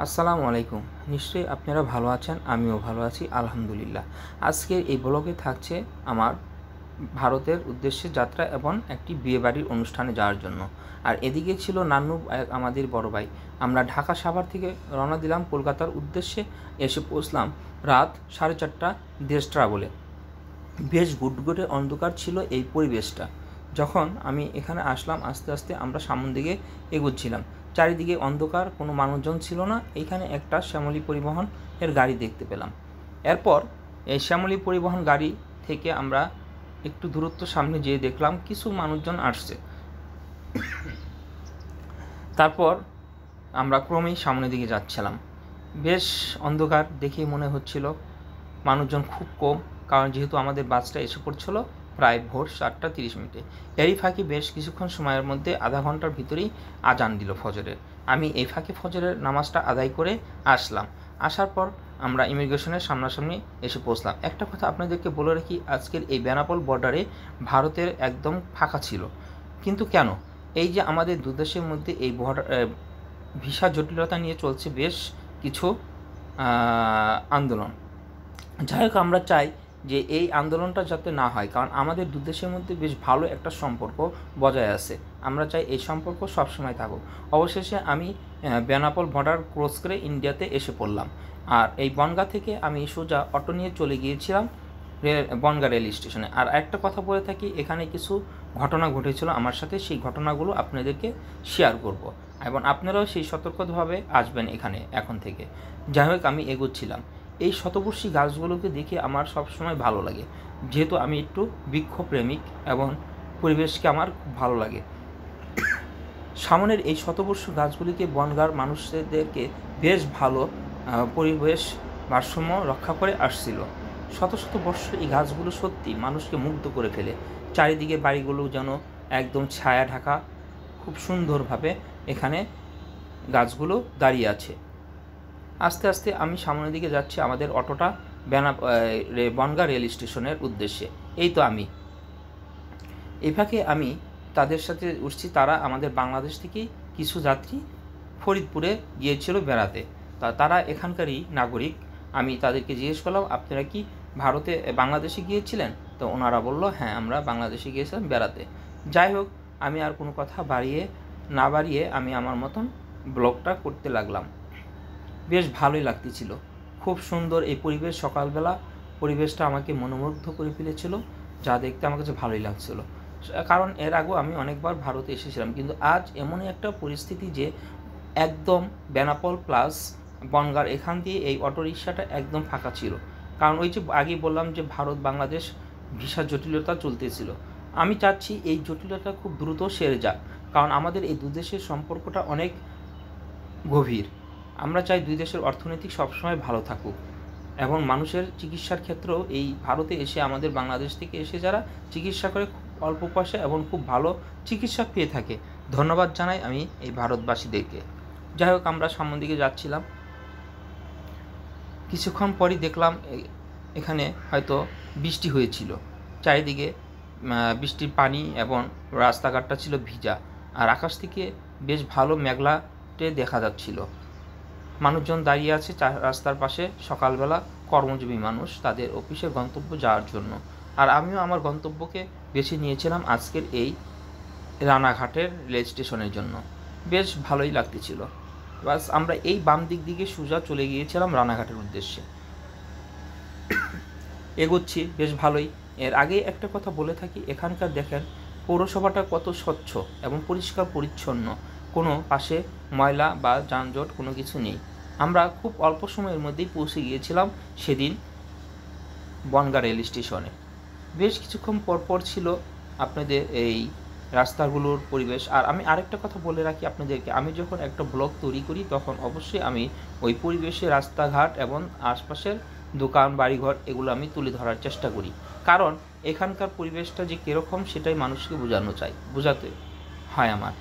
আসসালামু আলাইকুম। নিশ্চয়ই আপনারা ভালো আছেন, আমিও ভালো আছি আলহামদুলিল্লাহ। আজকের এই ব্লগে থাকছে আমার ভারতের উদ্দেশ্যে যাত্রা এবং একটি বিয়েবাড়ির অনুষ্ঠানে যাওয়ার জন্য। আর এদিকে ছিল নান্নু আমাদের বড় ভাই। আমরা ঢাকা সাভার থেকে রওনা দিলাম কলকাতার উদ্দেশ্যে। এসে পৌঁছলাম রাত 4:30 দেশ ট্রাভেলে। বেশ গুটগুটে অন্ধকার ছিল এই পরিবেশটা। যখন আমি এখানে আসলাম আস্তে আস্তে আমরা সামনের দিকে এগোচ্ছিলাম। চারিদিকে অন্ধকার, কোনো মানুষজন ছিল না। এইখানে একটা শ্যামলী পরিবহন এর গাড়ি দেখতে পেলাম। এরপর এই শ্যামলী পরিবহন গাড়ি থেকে আমরা একটু দূরত্ব সামনে যেয়ে দেখলাম কিছু মানুষজন আসছে। তারপর আমরা ক্রমেই সামনের দিকে যাচ্ছিলাম। বেশ অন্ধকার দেখেই মনে হচ্ছিল মানুষজন খুব কম, কারণ যেহেতু আমাদের বাসটা এসে পড়ছিল প্রায় ভোর 4:30। এরই ফাঁকে বেশ কিছুক্ষণ সময়ের মধ্যে আধা ঘন্টার ভিতরেই আজান দিল ফজরের। আমি এই ফাঁকে ফজরের নামাজটা আদায় করে আসলাম। আসার পর আমরা ইমিগ্রেশনের সামনাসামনি এসে পৌঁছলাম। একটা কথা আপনাদেরকে বলে রাখি, আজকের এই বেনাপোল বর্ডারে ভারতের একদম ফাঁকা ছিল। কিন্তু কেন? এই যে আমাদের দুদেশের মধ্যে এই ভিসা জটিলতা নিয়ে চলছে বেশ কিছু আন্দোলন। যাই হোক, আমরা চাই যে এই আন্দোলনটা যাতে না হয়, কারণ আমাদের দুদেশের মধ্যে বেশ ভালো একটা সম্পর্ক বজায় আছে। আমরা চাই এই সম্পর্ক সবসময় থাকুক। অবশেষে আমি বেনাপোল বর্ডার ক্রস করে ইন্ডিয়াতে এসে পড়লাম। আর এই বনগাঁ থেকে আমি সোজা অটো নিয়ে চলে গিয়েছিলাম বনগাঁ রেল স্টেশনে। আর একটা কথা বলে থাকি, এখানে কিছু ঘটনা ঘটেছিল আমার সাথে, সেই ঘটনাগুলো আপনাদেরকে শেয়ার করব এবং আপনারাও সেই সতর্কভাবে আসবেন এখানে এখন থেকে। যাই হোক, আমি এগোচ্ছিলাম। এই শতবর্ষী গাছগুলোকে দেখে আমার সবসময় ভালো লাগে, যেহেতু আমি একটু বৃক্ষপ্রেমিক এবং পরিবেশকে আমার খুব ভালো লাগে। সামনের এই শতবর্ষ গাছগুলিকে বনগাঁর মানুষদেরকে বেশ ভালো পরিবেশ ভারসাম্য রক্ষা করে আসছিল। শত শত বর্ষ এই গাছগুলো সত্যি মানুষকে মুগ্ধ করে ফেলে। চারিদিকে বাড়িগুলো যেন একদম ছায়া ঢাকা, খুব সুন্দরভাবে এখানে গাছগুলো দাঁড়িয়ে আছে। আস্তে আস্তে আমি সামনের দিকে যাচ্ছি আমাদের অটোটা বনগাঁ রেল স্টেশনের উদ্দেশ্যে। এই তো আমি এই ফাঁকে আমি তাদের সাথে উঠছি। তারা আমাদের বাংলাদেশ থেকেই কিছু যাত্রী ফরিদপুরে গিয়েছিল বেড়াতে। তারা এখানকারই নাগরিক। আমি তাদেরকে জিজ্ঞেস করলাম, আপনারা কি বাংলাদেশে গিয়েছিলেন? তো ওনারা বলল, হ্যাঁ, আমরা বাংলাদেশে গিয়েছিলাম বেড়াতে। যাই হোক, আমি আর কোনো কথা না বাড়িয়ে আমি আমার মতন ব্লগটা করতে লাগলাম। বেশ ভালোই লাগতেছিল, খুব সুন্দর এই পরিবেশ। সকালবেলা পরিবেশটা আমাকে মনোমুগ্ধ করে ফেলেছিল, যা দেখতে আমার কাছে ভালোই লাগছিল। কারণ এর আগেও আমি অনেকবার ভারতে এসেছিলাম, কিন্তু আজ এমনই একটা পরিস্থিতি যে একদম বেনাপোল প্লাস বনগাঁর এখান দিয়ে এই অটোরিকশাটা একদম ফাঁকা ছিল। কারণ ওই যে আগেই বললাম যে ভারত বাংলাদেশ ভিসা জটিলতা চলতেছিল। আমি চাচ্ছি এই জটিলতা খুব দ্রুত সেরে যাক, কারণ আমাদের এই দুদেশের সম্পর্কটা অনেক গভীর। আমরা চাই দুই দেশের অর্থনৈতিক সবসময় ভালো থাকুক এবং মানুষের চিকিৎসার ক্ষেত্রেও এই ভারতে এসে আমাদের বাংলাদেশ থেকে এসে যারা চিকিৎসা করে খুব অল্প পয়সা এবং খুব ভালো চিকিৎসা পেয়ে থাকে। ধন্যবাদ জানাই আমি এই ভারতবাসীদেরকে। যাই হোক, আমরা সামনের দিকে যাচ্ছিলাম। কিছুক্ষণ পরই দেখলাম এখানে হয়তো বৃষ্টি হয়েছিল। চারিদিকে বৃষ্টির পানি এবং রাস্তাঘাটটা ছিল ভিজা। আর আকাশ থেকে বেশ ভালো মেঘলাটে দেখা যাচ্ছিল। মানুষজন দাঁড়িয়ে আছে রাস্তার পাশে, সকালবেলা কর্মজীবী মানুষ তাদের অফিসের গন্তব্য যাওয়ার জন্য। আর আমিও আমার গন্তব্যকে বেছে নিয়েছিলাম আজকের এই রানাঘাটের রেল স্টেশনের জন্য। বেশ ভালোই লাগতেছিল। বাস আমরা এই বাম দিকে সোজা চলে গিয়েছিলাম রানাঘাটের উদ্দেশ্যে। এগোচ্ছি বেশ ভালোই। এর আগে একটা কথা বলে থাকি, এখানকার দেখেন পৌরসভাটা কত স্বচ্ছ এবং পরিষ্কার পরিচ্ছন্ন, কোনো পাশে ময়লা বা যানজট কোনো কিছু নেই। আমরা খুব অল্প সময়ের মধ্যেই পৌঁছে গিয়েছিলাম সেদিন বনগাঁ রেল স্টেশনে। বেশ কিছুক্ষণ পর ছিল আপনাদের এই রাস্তাগুলোর পরিবেশ। আর আমি আরেকটা কথা বলে রাখি আপনাদেরকে, আমি যখন একটা ব্লগ তৈরি করি তখন অবশ্যই আমি ওই পরিবেশে রাস্তাঘাট এবং আশপাশের দোকান বাড়িঘর এগুলো আমি তুলে ধরার চেষ্টা করি, কারণ এখানকার পরিবেশটা যে কীরকম সেটাই মানুষকে বোঝাতে হয় আমার।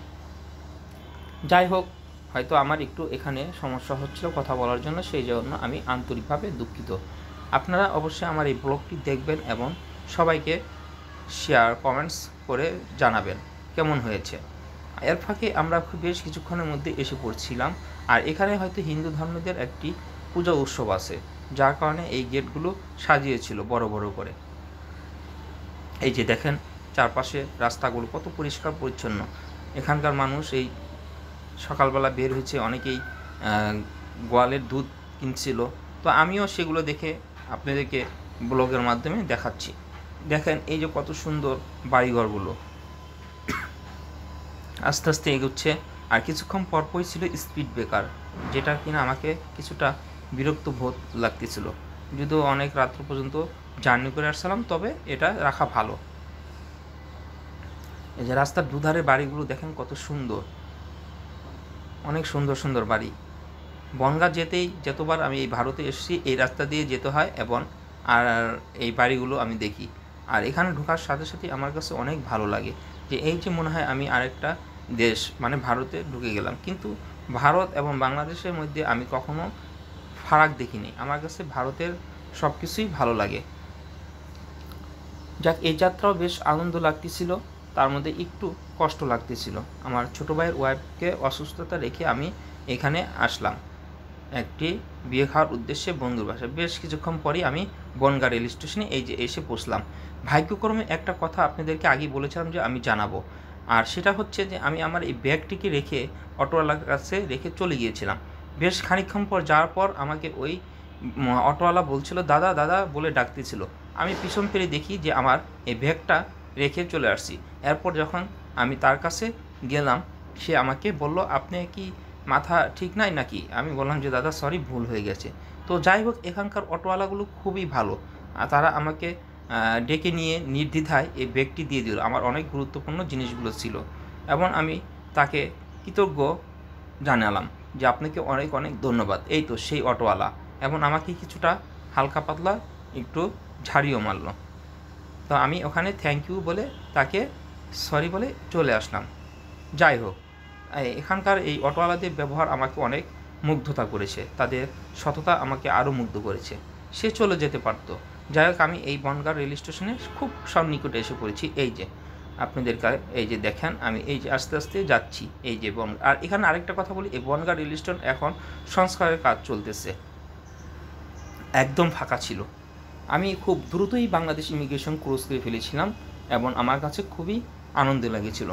যাই হোক, হয়তো আমার একটু এখানে সমস্যা হচ্ছিল কথা বলার জন্য, সেই জন্য আমি আন্তরিকভাবে দুঃখিত। আপনারা অবশ্যই আমার এই ব্লগটি দেখবেন এবং সবাইকে শেয়ার কমেন্টস করে জানাবেন কেমন হয়েছে। এর ফাঁকে আমরা বেশ কিছুক্ষণের মধ্যে এসে পড়ছিলাম। আর এখানে হয়তো হিন্দু ধর্মীদের একটি পূজা উৎসব আছে, যার কারণে এই গেটগুলো সাজিয়েছিল বড় বড় করে। এই যে দেখেন চারপাশে রাস্তাগুলো কত পরিষ্কার পরিচ্ছন্ন। এখানকার মানুষ এই সকালবেলা বের হয়েছে, অনেকেই গোয়ালের দুধ কিনছিল। তো আমিও সেগুলো দেখে আপনাদেরকে ব্লগের মাধ্যমে দেখাচ্ছি। দেখেন এই যে কত সুন্দর বাড়িঘরগুলো আস্তে আস্তে এগোচ্ছে। আর কিছুক্ষণ পরপরই ছিল স্পিড ব্রেকার, যেটা কিনা আমাকে কিছুটা বিরক্ত বোধ লাগতেছিল। যদিও অনেক রাত্র পর্যন্ত জার্নি করে আসছিলাম, তবে এটা রাখা ভালো। এই যে রাস্তার দুধারে বাড়িগুলো দেখেন কত সুন্দর, অনেক সুন্দর সুন্দর বাড়ি। বনগাঁ যতবার আমি এই ভারতে এসেছি এই রাস্তা দিয়ে যেতে হয়, এবং আর এই বাড়িগুলো আমি দেখি। আর এখানে ঢোকার সাথে সাথে আমার কাছে অনেক ভালো লাগে যে এই যে মনে হয় আমি আরেকটা দেশ মানে ভারতে ঢুকে গেলাম। কিন্তু ভারত এবং বাংলাদেশের মধ্যে আমি কখনো ফারাক দেখিনি। আমার কাছে ভারতের সব কিছুই ভালো লাগে। যাক, এই যাত্রাও বেশ আনন্দ লাগতেছিল, তার মধ্যে একটু কষ্ট লাগতেছিল। আমার ছোটো ভাইয়ের ওয়াইফকে অসুস্থতা রেখে আমি এখানে আসলাম একটি বিয়ে খাওয়ার উদ্দেশ্যে বন্ধুর বাসায়। বেশ কিছুক্ষণ পরেই আমি বনগাঁ রেল স্টেশনে এই যে এসে পৌঁছলাম। ভাগ্যক্রমে একটা কথা আপনাদেরকে আগেই বলেছিলাম যে আমি জানাবো, আর সেটা হচ্ছে যে আমি আমার এই ব্যাগটিকে রেখে অটোওয়ালার কাছে রেখে চলে গিয়েছিলাম। বেশ খানিকক্ষণ পর যাওয়ার পর আমাকে ওই অটোওয়ালা বলছিল দাদা দাদা বলে ডাকতেছিল। আমি পিছন ফিরে দেখি যে আমার এই ব্যাগটা রেখে চলে আসছি। এরপর যখন আমি তার কাছে গেলাম, সে আমাকে বলল আপনি কি মাথা ঠিক নাই নাকি? আমি বললাম যে দাদা সরি, ভুল হয়ে গেছে। তো যাই হোক, এখানকার অটোওয়ালাগুলো খুবই ভালো। তারা আমাকে ডেকে নিয়ে নির্দ্বিধায় এই ব্যাগটি দিয়ে দিল। আমার অনেক গুরুত্বপূর্ণ জিনিসগুলো ছিল, এবং আমি তাকে কৃতজ্ঞ জানালাম যে আপনাকে অনেক অনেক ধন্যবাদ। এই তো সেই অটোওয়ালা, এবং আমাকে কিছুটা হালকা পাতলা একটু ঝাড়িও মারলো। তো আমি ওখানে থ্যাংক ইউ বলে তাকে সরি বলে চলে আসলাম। যাই হোক, এখানকার এই অটোওয়ালাদের ব্যবহার আমাকে অনেক মুগ্ধতা করেছে, তাদের সততা আমাকে আরও মুগ্ধ করেছে। সে চলে যেতে পারতো। যাই হোক, আমি এই বনগাঁ রেল স্টেশনে খুব সন্নিকটে এসে পড়েছি। এই যে আপনাদেরকে এই যে দেখেন আমি এই যে আস্তে আস্তে যাচ্ছি এই যে বনগাঁ। আর এখানে আরেকটা কথা বলি, এই বনগাঁ রেল স্টেশন এখন সংস্কারের কাজ চলতেছে, একদম ফাঁকা ছিল। আমি খুব দ্রুতই বাংলাদেশ ইমিগ্রেশন ক্রস করে ফেলেছিলাম, এবং আমার কাছে খুবই আনন্দ লেগেছিল।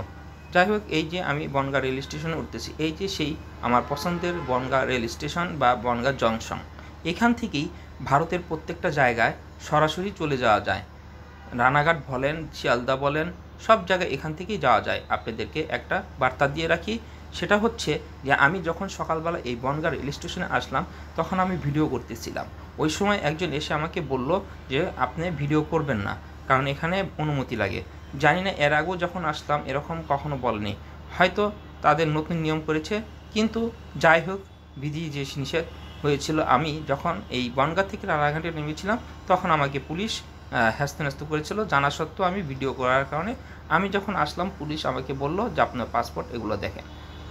যাই হোক, এই যে আমি বনগাঁ রেল স্টেশনে উঠতেছি, এই যে সেই আমার পছন্দের বনগাঁ রেল স্টেশন বা বনগাঁ জংশন। এখান থেকেই ভারতের প্রত্যেকটা জায়গায় সরাসরি চলে যাওয়া যায়। রানাঘাট বলেন, শিয়ালদা বলেন, সব জায়গায় এখান থেকেই যাওয়া যায়। আপনাদেরকে একটা বার্তা দিয়ে রাখি, সেটা হচ্ছে যে আমি যখন সকালবেলা এই বনগাঁ রেল স্টেশনে আসলাম, তখন আমি ভিডিও করতেছিলাম। ওই সময় একজন এসে আমাকে বলল যে আপনি ভিডিও করবেন না, কারণ এখানে অনুমতি লাগে। জানি না এর আগেও যখন আসলাম এরকম কখনো বলেনি, হয়তো তাদের নতুন নিয়ম করেছে। কিন্তু যাই হোক, বিধি যে নিষেধ হয়েছিল। আমি যখন এই বনগাঁ থেকে রানাঘাটে নেমেছিলাম, তখন আমাকে পুলিশ হ্যাস্ত করেছিল। জানা সত্ত্বেও আমি ভিডিও করার কারণে আমি যখন আসলাম, পুলিশ আমাকে বলল যে আপনার পাসপোর্ট এগুলো দেখেন।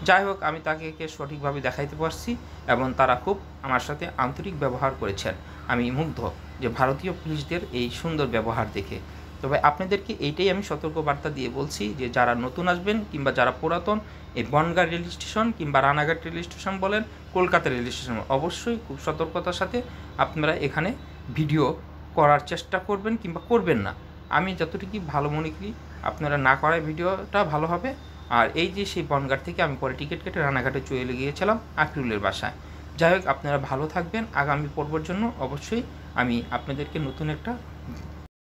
যাই হোক, আমি তাকে সঠিকভাবে দেখাইতে পারছি, এবং তারা খুব আমার সাথে আন্তরিক ব্যবহার করেছেন। আমি মুগ্ধ যে ভারতীয় পুলিশদের এই সুন্দর ব্যবহার দেখে। তবে আপনাদেরকে এইটাই আমি সতর্কবার্তা দিয়ে বলছি যে যারা নতুন আসবেন কিংবা যারা পুরাতন, এই বনগাঁ রেল স্টেশন কিংবা রানাঘাট রেল স্টেশন বলেন, কলকাতা রেল স্টেশন, অবশ্যই খুব সতর্কতার সাথে আপনারা এখানে ভিডিও করার চেষ্টা করবেন কিংবা করবেন না। আমি যতটুকু ভালো মনে করি আপনারা না করায় ভিডিওটা ভালো হবে। আর এই যে সেই বনগাঁ থেকে আমি পরে টিকিট কেটে রানাঘাটে চলে গিয়েছিলাম আকিরুলের বাসায়। যাই হোক, আপনারা ভালো থাকবেন। আগামী পর্বের জন্য অবশ্যই আমি আপনাদেরকে নতুন একটা